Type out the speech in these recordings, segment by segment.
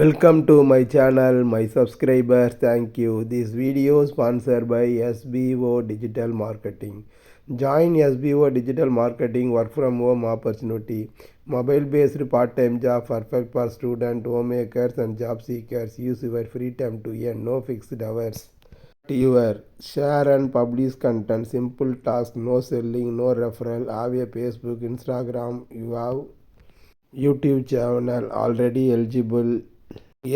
Welcome to my channel, my subscribers. Thank you. This video sponsored by SBO Digital Marketing. Join SBO Digital Marketing work from home opportunity. Mobile based part-time job perfect for student, homemakers and job seekers. Use your free time to earn no fixed hours. Your share and publish content. Simple task, no selling, no referral. Have a Facebook, Instagram. You have YouTube channel already eligible.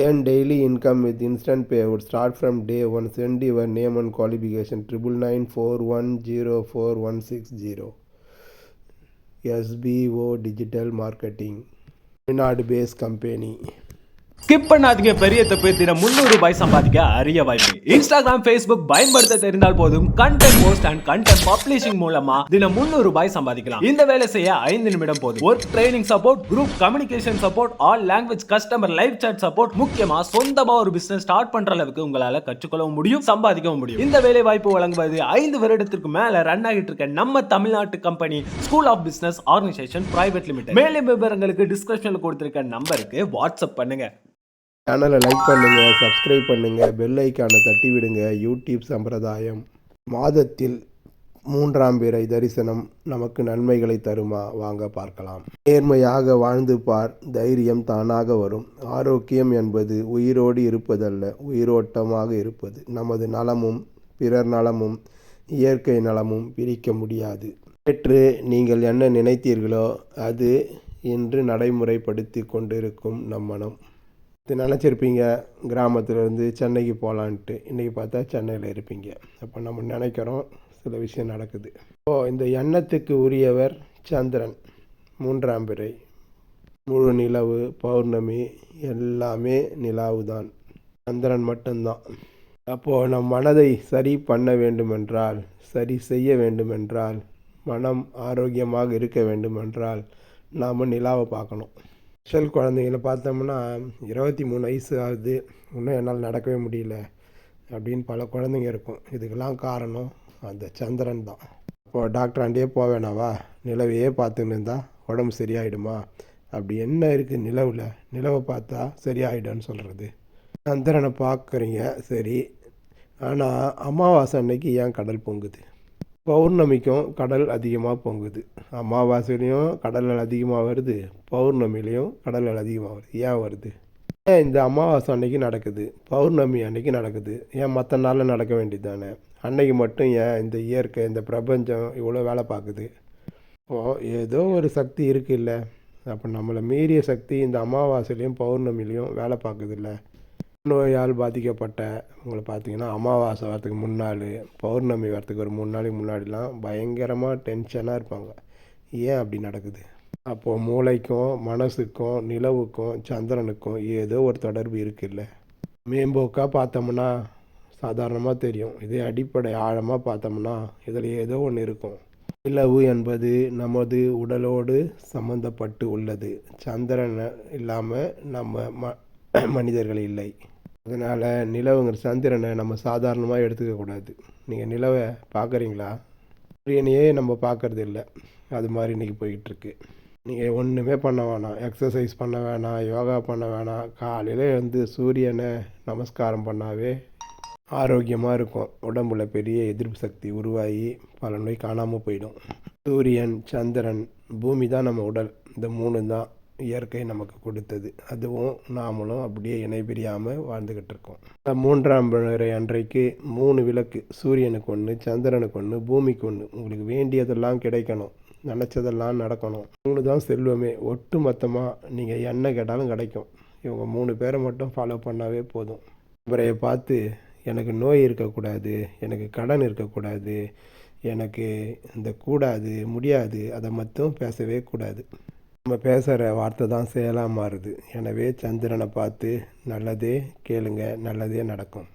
Earn daily income with instant payout. Start from day one. Send your name and qualification 9994104160. SBO Digital Marketing. Tamil based company. Skip பண்ணாதீங்க. பெரிய தப்பு. தினம் 300 ரூபாய் சம்பாதிக்க அரிய வாய்ப்பு. Instagram, Facebook பயன்படுத்த தெரிந்தால் போதும். Content post and content publishing மூலமா தினம் 300 ரூபாய் சம்பாதிக்கலாம். இந்த வேலை செய்ய 5 நிமிடம் போதும். Work training support, group communication support, all language customer live chat support, முக்கியமா சொந்தமா ஒரு பிசினஸ் ஸ்டார்ட் பண்ற அளவுக்கு உங்களால கற்றுக்கொள்ளவும் முடியும், சம்பாதிக்கவும் முடியும். இந்த வேலை வாய்ப்பு வழங்குவது 5 வருடத்திற்கு மேல ரன் ஆகிட்டு இருக்க நம்ம தமிழ்நாட்டு company school of business organisation private limited. மேலும் விவரங்களுக்கு டிஸ்கிரிப்ஷன்ல கொடுத்திருக்க நம்பருக்கு வாட்ஸ்அப் பண்ணுங்க. சேனலை லைக் பண்ணுங்கள், சப்ஸ்கிரைப் பண்ணுங்கள், பெல் ஐக்கானை தட்டி விடுங்க. யூடியூப் சம்பிரதாயம். மாதத்தில் 3ஆம் பிறை தரிசனம் நமக்கு நன்மைகளை தருமா? வாங்க பார்க்கலாம். நேர்மையாக வாழ்ந்து பார், தைரியம் தானாக வரும். ஆரோக்கியம் என்பது உயிரோடு இருப்பதல்ல, உயிரோட்டமாக இருப்பது. நமது நலமும் பிறர் நலமும் இயற்கை நலமும் பிரிக்க முடியாது. நேற்று நீங்கள் என்ன நினைத்தீர்களோ அது இன்று நடைமுறைப்படுத்தி கொண்டிருக்கும் நம் மனம். நினச்சிருப்பீங்க கிராமத்துலேருந்து சென்னைக்கு போகலான்ட்டு, இன்றைக்கி பார்த்தா சென்னையில் இருப்பீங்க. அப்போ நம்ம நினைக்கிறோம், சில விஷயம் நடக்குது. இந்த எண்ணத்துக்கு உரியவர் சந்திரன். 3ஆம் பிறை, முழு நிலவு, பௌர்ணமி எல்லாமே நிலாவு தான், சந்திரன் மட்டும்தான். அப்போது நம் மனதை சரி பண்ண வேண்டுமென்றால், சரி செய்ய வேண்டுமென்றால், மனம் ஆரோக்கியமாக இருக்க வேண்டுமென்றால் நாம் நிலாவை பார்க்கணும். ஸ்பெஷல் குழந்தைங்கள பார்த்தோம்னா 23 வயசு ஆகுது, இன்னும் என்னால் நடக்கவே முடியல அப்படின்னு பல குழந்தைங்க இருக்கும். இதுக்கெல்லாம் காரணம் அந்த சந்திரன் தான். இப்போது டாக்டர் ஆண்டே போவேனாவா, நிலவையே பார்த்துன்னு இருந்தால் உடம்பு சரியாயிடுமா? அப்படி என்ன இருக்குது நிலவில்? நிலவை பார்த்தா சரியாயிடும்னு சொல்கிறது. சந்திரனை பார்க்குறீங்க சரி, ஆனால் அமாவாசை அன்னைக்கு ஏன் கடல் பொங்குது? பௌர்ணமிக்கும் கடல் அதிகமாக பொங்குது. அமாவாசையிலையும் கடல் அதிகமாக வருது, பௌர்ணமிலையும் கடல் அதிகமாக வருது. ஏன் வருது? ஏன் இந்த அமாவாசை அன்னைக்கு நடக்குது, பௌர்ணமி அன்னைக்கு நடக்குது, ஏன் மற்ற நாளில் நடக்க வேண்டியது தானே? அன்னைக்கு மட்டும் ஏன் இந்த இயற்கை, இந்த பிரபஞ்சம் இவ்வளோ வேலை பார்க்குது? ஏதோ ஒரு சக்தி இருக்குல்ல. அப்போ நம்மளை மீறிய சக்தி இந்த அமாவாசையிலையும் பௌர்ணமிலையும் வேலை பார்க்குது இல்லை? நோயால் பாதிக்கப்பட்ட உங்களை பார்த்தீங்கன்னா அமாவாசை வரத்துக்கு முன்னாள், பௌர்ணமி வரத்துக்கு ஒரு 3 நாளைக்கு முன்னாடிலாம் பயங்கரமாக டென்ஷனாக இருப்பாங்க. ஏன் அப்படி நடக்குது? அப்போது மூளைக்கும் மனசுக்கும் நிலவுக்கும் சந்திரனுக்கும் ஏதோ ஒரு தொடர்பு இருக்குல்ல. மேம்போக்காக பார்த்தோம்னா சாதாரணமாக தெரியும், இதே அடிப்படை ஆழமாக பார்த்தோம்னா இதில் ஏதோ ஒன்று இருக்கும். நிலவு என்பது நமது உடலோடு சம்பந்தப்பட்டு உள்ளது. சந்திரன் இல்லாமல் நம்ம மனிதர்கள் இல்லை. அதனால் நிலவுங்கிற சந்திரனை நம்ம சாதாரணமாக எடுத்துக்கக்கூடாது. நீங்கள் நிலவை பார்க்குறீங்களா? சூரியனையே நம்ம பார்க்குறது இல்லை. அது மாதிரி இன்றைக்கி போய்கிட்டுருக்கு. நீங்கள் ஒன்றுமே பண்ண வேணாம், எக்ஸசைஸ் பண்ண வேணாம், யோகா பண்ண வேணாம். காலையில் சூரியனை நமஸ்காரம் பண்ணாவே ஆரோக்கியமாக இருக்கும். உடம்புல பெரிய எதிர்ப்பு சக்தி உருவாகி பல நோய் காணாமல் போயிடும். சூரியன், சந்திரன், பூமி தான் நம்ம உடல். இந்த 3 தான் இயற்கை நமக்கு கொடுத்தது. அதுவும் நாமளும் அப்படியே இணை பிரியாமல் வாழ்ந்துக்கிட்டு இருக்கோம். 3ஆம் பிறை அன்றைக்கு 3 விளக்கு, சூரியனுக்கு 1, சந்திரனுக்கு 1, பூமிக்கு 1. உங்களுக்கு வேண்டியதெல்லாம் கிடைக்கணும், நினச்சதெல்லாம் நடக்கணும். 3 தான் செல்வமே. ஒட்டு மொத்தமாக நீங்கள் என்ன கேட்டாலும் கிடைக்கும். இவங்க 3 பேரை மட்டும் ஃபாலோ பண்ணாவே போதும். பிறையை பார்த்து எனக்கு நோய் இருக்கக்கூடாது, எனக்கு கடன் இருக்கக்கூடாது, எனக்கு இந்த கூடாது முடியாது, அதை மட்டும் பேசவே கூடாது. நம்ம பேசுகிற வார்த்தை தான் செயலாக மாறுது. எனவே சந்திரனை பார்த்து நல்லதே கேளுங்க, நல்லதே நடக்கும்.